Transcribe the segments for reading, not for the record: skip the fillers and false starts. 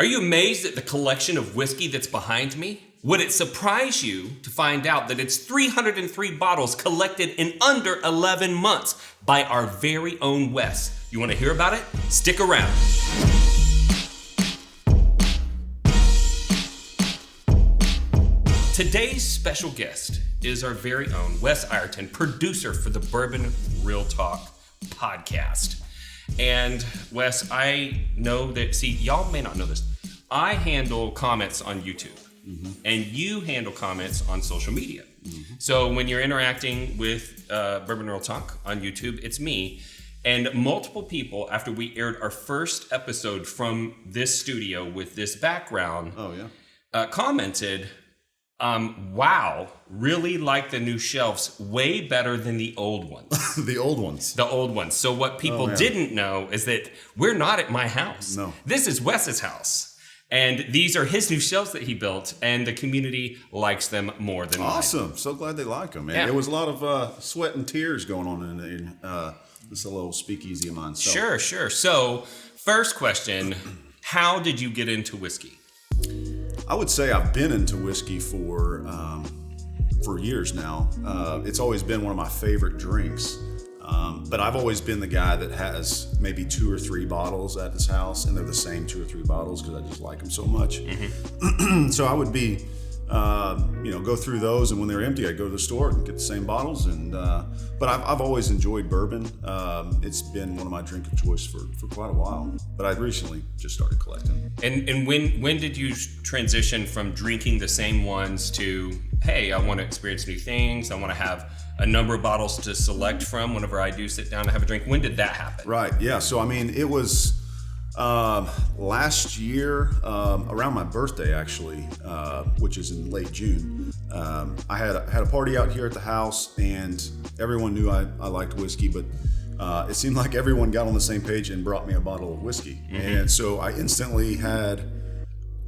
Are you amazed at the collection of whiskey that's behind me? Would it surprise you to find out that it's 303 bottles collected in under 11 months by our very own Wes? You want to hear about it? Stick around. Today's special guest is our very own Wes Ireton, producer for the Bourbon Real Talk podcast. And Wes, I know that, see, y'all may not know this. I handle comments on YouTube, and you handle comments on social media. So when you're interacting with Bourbon Real Talk on YouTube, it's me. And multiple people, after we aired our first episode from this studio with this background, commented, wow, really like the new shelves, way better than the old ones. The old ones. The old ones. So what people didn't know is that we're not at my house. No. This is Wes's house. And these are his new shelves that he built, and the community likes them more than mine. Awesome. So glad they like them, man. Yeah. There was a lot of sweat and tears going on in this little speakeasy of mine. So. Sure. So, first question, how did you get into whiskey? I would say I've been into whiskey for years now. It's always been one of my favorite drinks. But I've always been the guy that has maybe 2 or 3 bottles at his house, and they're the same 2 or 3 bottles because I just like them so much. So I would be, go through those, and when they're empty, I'd go to the store and get the same bottles. And but I've always enjoyed bourbon. It's been one of my drink of choice for quite a while. But I recently just started collecting. And when did you transition from drinking the same ones to, hey, I want to experience new things, I want to have a number of bottles to select from whenever I do sit down to have a drink? When did that happen? Right, yeah. So, I mean, it was last year, around my birthday, actually, which is in late June. I had a party out here at the house, and everyone knew I liked whiskey, but it seemed like everyone got on the same page and brought me a bottle of whiskey. And so I instantly had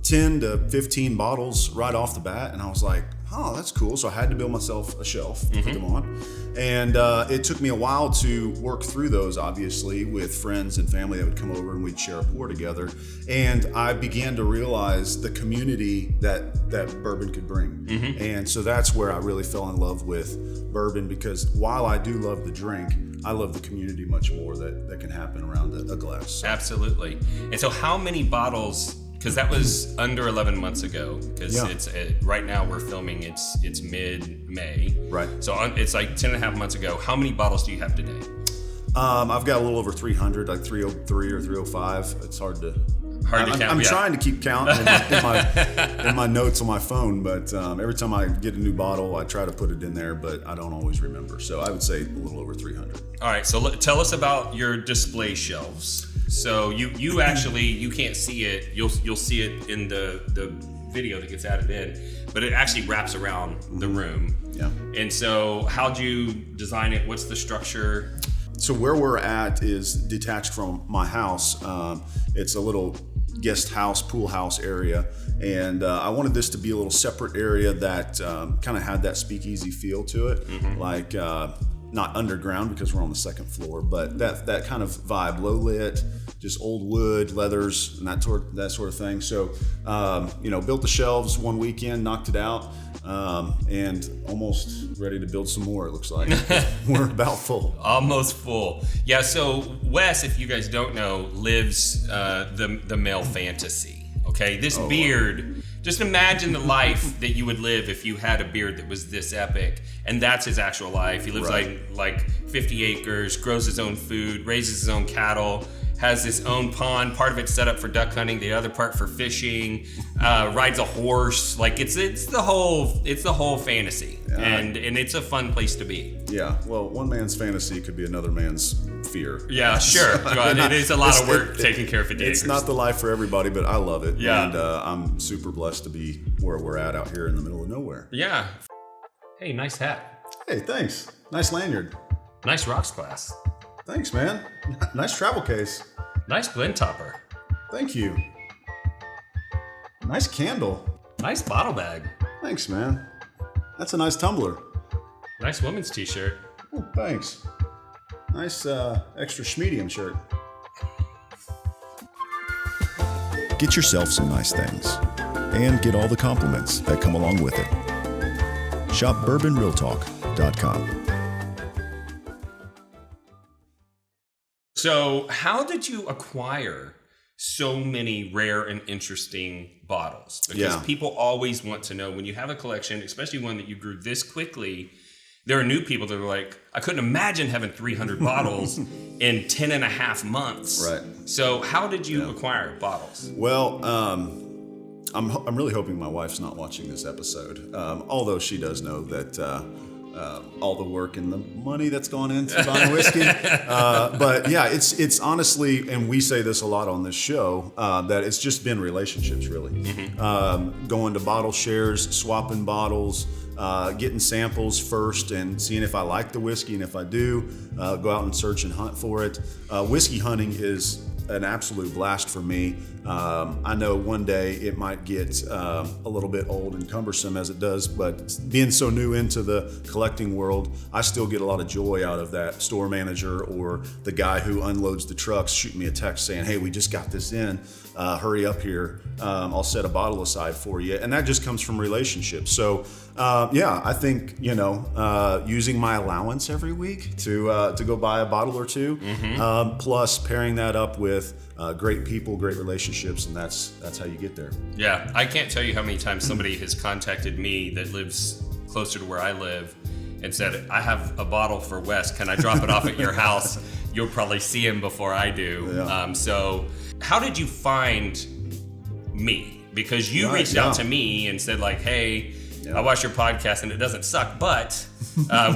10 to 15 bottles right off the bat, and I was like, oh, that's cool. So I had to build myself a shelf to put them on. And it took me a while to work through those, obviously, with friends and family that would come over and we'd share a pour together. And I began to realize the community that bourbon could bring. And so that's where I really fell in love with bourbon, because while I do love the drink, I love the community much more that can happen around a glass. So. Absolutely. And so how many bottles, because that was under 11 months ago, because it's right now we're filming, it's mid-May. Right. So it's like 10 and a half months ago. How many bottles do you have today? I've got a little over 300, like 303 or 305. It's hard to count. I'm trying to keep count in my notes on my phone, but every time I get a new bottle, I try to put it in there, but I don't always remember. So I would say a little over 300. All right, so tell us about your display shelves. So you actually, you can't see it. You'll see it in the video that gets added in, but it actually wraps around the room. Yeah. And so how'd you design it? What's the structure? So where we're at is detached from my house. It's a little guest house, pool house area. And I wanted this to be a little separate area that kind of had that speakeasy feel to it. Like, not underground because we're on the second floor, but that kind of vibe, low lit, just old wood, leathers, and that sort of thing. So, built the shelves one weekend, knocked it out, and almost ready to build some more. It looks like we're about full. Almost full. Yeah. So Wes, if you guys don't know, lives the male fantasy. Okay, this beard. Just imagine the life that you would live if you had a beard that was this epic, and that's his actual life. He lives like 50 acres, grows his own food, raises his own cattle, has his own pond. Part of it's set up for duck hunting, the other part for fishing. Rides a horse. Like it's the whole fantasy, and it's a fun place to be. Yeah. Well, one man's fantasy could be another man's fear. Yeah, sure. It is a lot of work taking care of 50 acres. It's not the life for everybody, but I love it. Yeah. And I'm super blessed to be where we're at out here in the middle of nowhere. Yeah. Hey, nice hat. Hey, thanks. Nice lanyard. Nice rocks glass. Thanks, man. Nice travel case. Nice blend topper. Thank you. Nice candle. Nice bottle bag. Thanks, man. That's a nice tumbler. Nice women's t-shirt. Oh, thanks. Nice extra schmedium shirt. Get yourself some nice things and get all the compliments that come along with it. Shop bourbonrealtalk.com. So, how did you acquire so many rare and interesting bottles? Because people always want to know when you have a collection, especially one that you grew this quickly. There are new people that are like, I couldn't imagine having 300 bottles in 10 and a half months. Right. So, how did you acquire bottles? Well, I'm really hoping my wife's not watching this episode, although she does know that all the work and the money that's gone into buying whiskey. But yeah, it's honestly, and we say this a lot on this show, that it's just been relationships, really. Going to bottle shares, swapping bottles, getting samples first and seeing if I like the whiskey, and if I do, go out and search and hunt for it. Whiskey hunting is an absolute blast for me. I know one day it might get a little bit old and cumbersome as it does, but being so new into the collecting world, I still get a lot of joy out of that store manager or the guy who unloads the trucks shooting me a text saying, hey, we just got this in, hurry up here, I'll set a bottle aside for you. And that just comes from relationships. So I think, using my allowance every week to go buy a bottle or two, plus pairing that up with great people, great relationships, and that's how you get there. Yeah, I can't tell you how many times somebody has contacted me that lives closer to where I live and said, I have a bottle for Wes, can I drop it off at your house? You'll probably see him before I do. Yeah. So how did you find me? Because you reached out to me and said like, hey, I watch your podcast and it doesn't suck, but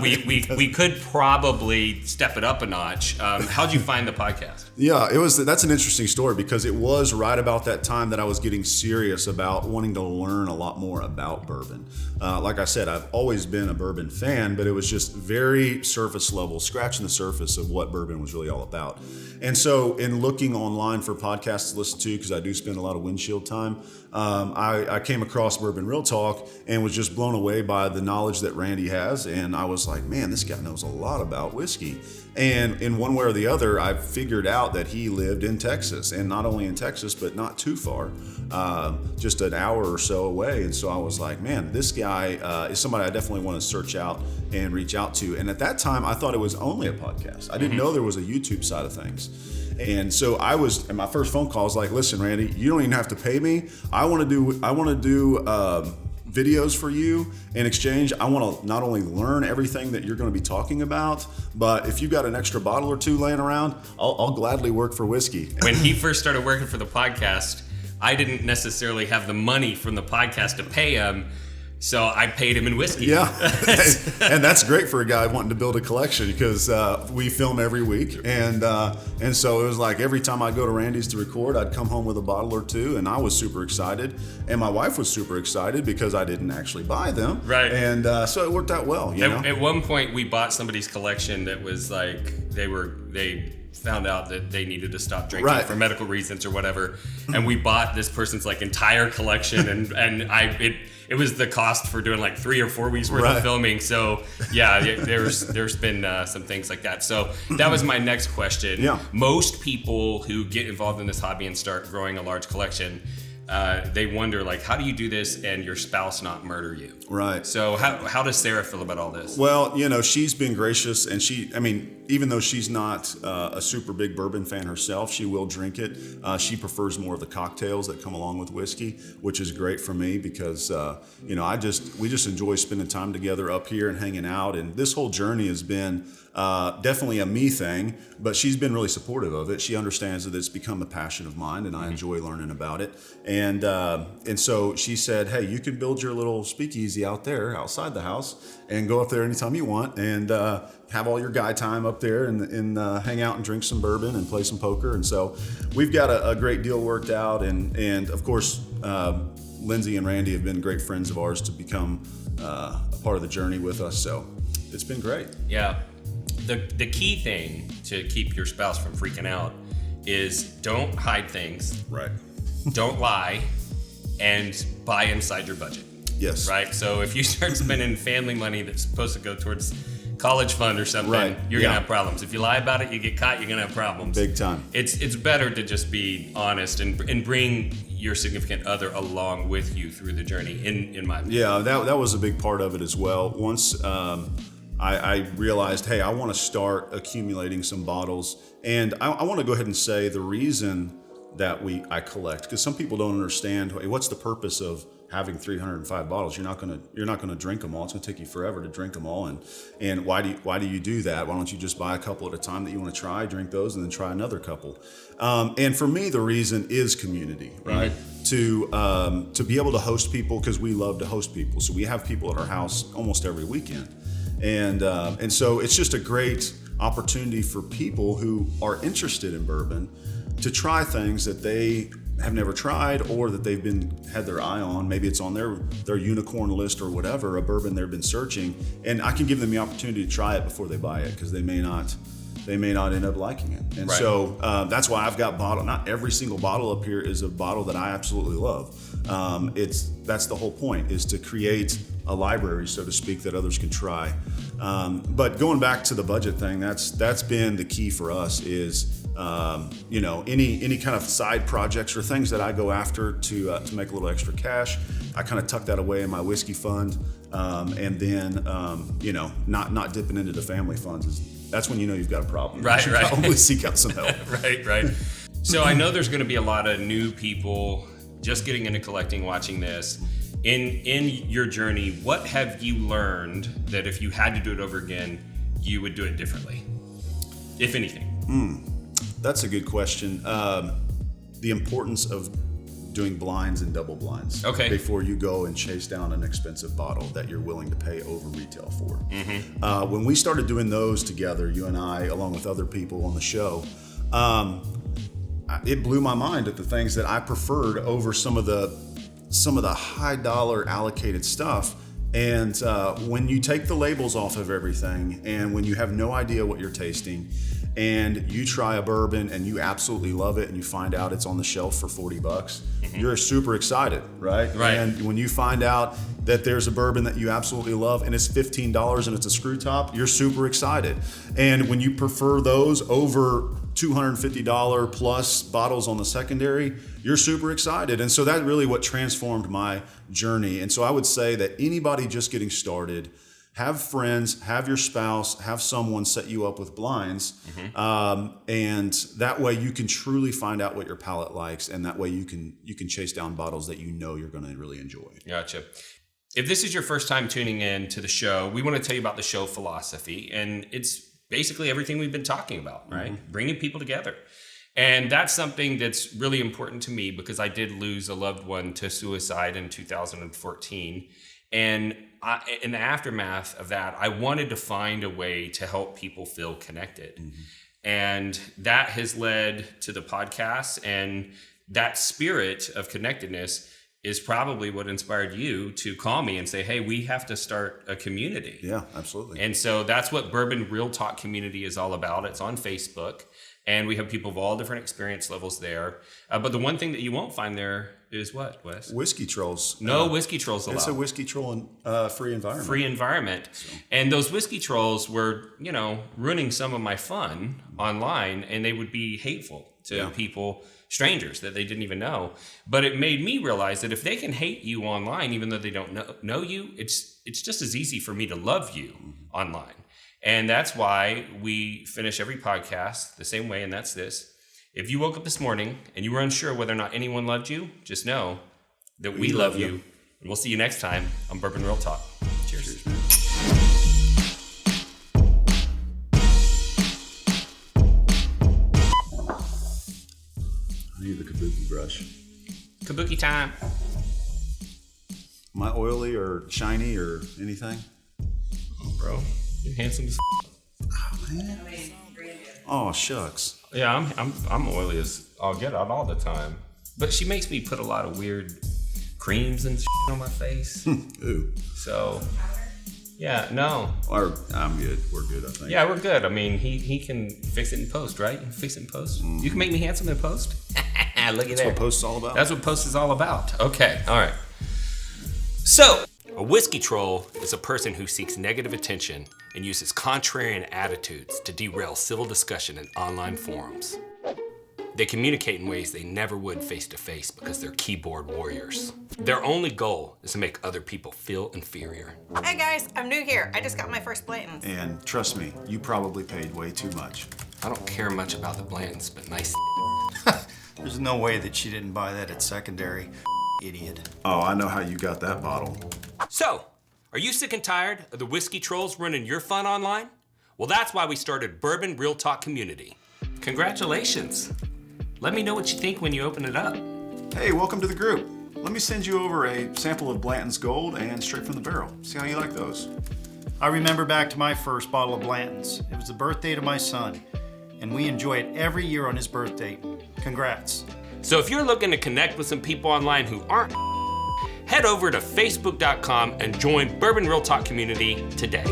we could probably step it up a notch. How'd you find the podcast? Yeah, that's an interesting story because it was right about that time that I was getting serious about wanting to learn a lot more about bourbon. Like I said, I've always been a bourbon fan, but it was just very surface level, scratching the surface of what bourbon was really all about. And so in looking online for podcasts to listen to, because I do spend a lot of windshield time, I came across Bourbon Real Talk and was just blown away by the knowledge that Randy has. And I was like, man, this guy knows a lot about whiskey. And in one way or the other, I figured out that he lived in Texas, and not only in Texas, but not too far, just an hour or so away. And so I was like, man, this guy is somebody I definitely want to search out and reach out to. And at that time, I thought it was only a podcast. I didn't know there was a YouTube side of things. And so and my first phone call was like, listen, Randy, you don't even have to pay me. I want to do videos for you in exchange. I want to not only learn everything that you're going to be talking about, but if you've got an extra bottle or two laying around, I'll gladly work for whiskey. When he first started working for the podcast, I didn't necessarily have the money from the podcast to pay him, so I paid him in whiskey. Yeah, and that's great for a guy wanting to build a collection because we film every week, and so it was like every time I go to Randy's to record, I'd come home with a bottle or two, and I was super excited, and my wife was super excited because I didn't actually buy them. Right. And so it worked out well. At one point, we bought somebody's collection that was like they found out that they needed to stop drinking for medical reasons or whatever, and we bought this person's like entire collection, and it was the cost for doing like 3 or 4 weeks worth of filming. So yeah, there's been some things like that. So that was my next question. Yeah. Most people who get involved in this hobby and start growing a large collection, they wonder like, how do you do this and your spouse not murder you? Right. So how does Sarah feel about all this? Well, she's been gracious, and even though she's not a super big bourbon fan herself, she will drink it. She prefers more of the cocktails that come along with whiskey, which is great for me because, we just enjoy spending time together up here and hanging out. And this whole journey has been definitely a me thing, but she's been really supportive of it. She understands that it's become a passion of mine, and I enjoy learning about it. And so she said, hey, you can build your little speakeasy out there outside the house and go up there anytime you want and have all your guy time up there and hang out and drink some bourbon and play some poker. And so we've got a great deal worked out. And of course, Lindsay and Randy have been great friends of ours to become a part of the journey with us. So it's been great. Yeah. The key thing to keep your spouse from freaking out is don't hide things. Right. Don't lie, and buy inside your budget. Yes. Right? So if you start spending family money that's supposed to go towards college fund or something, you're going to have problems. If you lie about it, you get caught, you're going to have problems. Big time. It's better to just be honest and bring your significant other along with you through the journey, in my opinion. Yeah, that was a big part of it as well. Once I realized, hey, I want to start accumulating some bottles. And I want to go ahead and say the reason that I collect, because some people don't understand, hey, what's the purpose of having 305 bottles? You're not gonna drink them all. It's gonna take you forever to drink them all. And why do you do that? Why don't you just buy a couple at a time that you want to try, drink those, and then try another couple? And for me, the reason is community, right? Mm-hmm. To be able to host people, because we love to host people. So we have people at our house almost every weekend, and so it's just a great opportunity for people who are interested in bourbon to try things that they have never tried or that they've had their eye on. Maybe it's on their unicorn list or whatever, a bourbon they've been searching, and I can give them the opportunity to try it before they buy it, because they may not end up liking it. And so that's why I've got not every single bottle up here is a bottle that I absolutely love. That's the whole point, is to create a library, so to speak, that others can try. But going back to the budget thing, that's been the key for us, is any kind of side projects or things that I go after to make a little extra cash. I kind of tuck that away in my whiskey fund, and then not dipping into the family funds. That's when you know you've got a problem. Right. Probably seek out some help. Right. So I know there's going to be a lot of new people just getting into collecting, watching this. In your journey, what have you learned that if you had to do it over again, you would do it differently, if anything? That's a good question. The importance of doing blinds and double blinds before you go and chase down an expensive bottle that you're willing to pay over retail for. Mm-hmm. When we started doing those together, you and I, along with other people on the show, it blew my mind at the things that I preferred over some of the high dollar allocated stuff. And when you take the labels off of everything, and when you have no idea what you're tasting, and you try a bourbon and you absolutely love it, and you find out it's on the shelf for $40, mm-hmm. you're super excited, right? And when you find out that there's a bourbon that you absolutely love and it's $15 and it's a screw top, you're super excited. And when you prefer those over $250 plus bottles on the secondary, you're super excited. And so that really what transformed my journey. And so I would say that anybody just getting started, have friends, have your spouse, have someone set you up with blinds. Mm-hmm. And that way you can truly find out what your palate likes. And that way you can chase down bottles that you know you're going to really enjoy. Gotcha. If this is your first time tuning in to the show, we want to tell you about the show philosophy. And it's basically everything we've been talking about, right? Mm-hmm. Bringing people together. And that's something that's really important to me, because I did lose a loved one to suicide in 2014. And in the aftermath of that, I wanted to find a way to help people feel connected. Mm-hmm. And that has led to the podcast, and that spirit of connectedness is probably what inspired you to call me and say, hey, we have to start a community. Yeah, absolutely. And so that's what Bourbon Real Talk community is all about. It's on Facebook, and we have people of all different experience levels there. But the one thing that you won't find there is what, Wes? Whiskey trolls. No whiskey trolls allowed. It's a whiskey troll free environment. Free environment. So. And those whiskey trolls were, ruining some of my fun online, and they would be hateful to people, strangers that they didn't even know. But it made me realize that if they can hate you online, even though they don't know you, it's just as easy for me to love you online. And that's why we finish every podcast the same way, and that's this. If you woke up this morning and you were unsure whether or not anyone loved you, just know that we love you. And we'll see you next time on Bourbon Real Talk. Cheers. I need the kabuki brush. Kabuki time. Am I oily or shiny or anything? Oh, bro, you're handsome as Oh, man. Oh, shucks. Yeah, I'm oily as I'll get out all the time. But she makes me put a lot of weird creams and shit on my face. Ooh. So, yeah, no. I'm good. We're good, I think. Yeah, we're good. I mean, he can fix it in post, right? Fix it in post. Mm-hmm. You can make me handsome in post. Look at that. That's what post is all about. That's what post is all about. Okay, all right. So, a whiskey troll is a person who seeks negative attention and uses contrarian attitudes to derail civil discussion in online forums. They communicate in ways they never would face-to-face because they're keyboard warriors. Their only goal is to make other people feel inferior. Hey guys, I'm new here. I just got my first Blanton's. And trust me, you probably paid way too much. I don't care much about the Blantons, but nice. There's no way that she didn't buy that at secondary. Idiot. Oh, I know how you got that bottle. So, are you sick and tired of the whiskey trolls running your fun online? Well, that's why we started Bourbon Real Talk Community. Congratulations. Let me know what you think when you open it up. Hey, welcome to the group. Let me send you over a sample of Blanton's Gold and straight from the barrel. See how you like those. I remember back to my first bottle of Blanton's. It was the birthday to my son, and we enjoy it every year on his birthday. Congrats. So if you're looking to connect with some people online who aren't, head over to facebook.com and join Bourbon Real Talk Community today.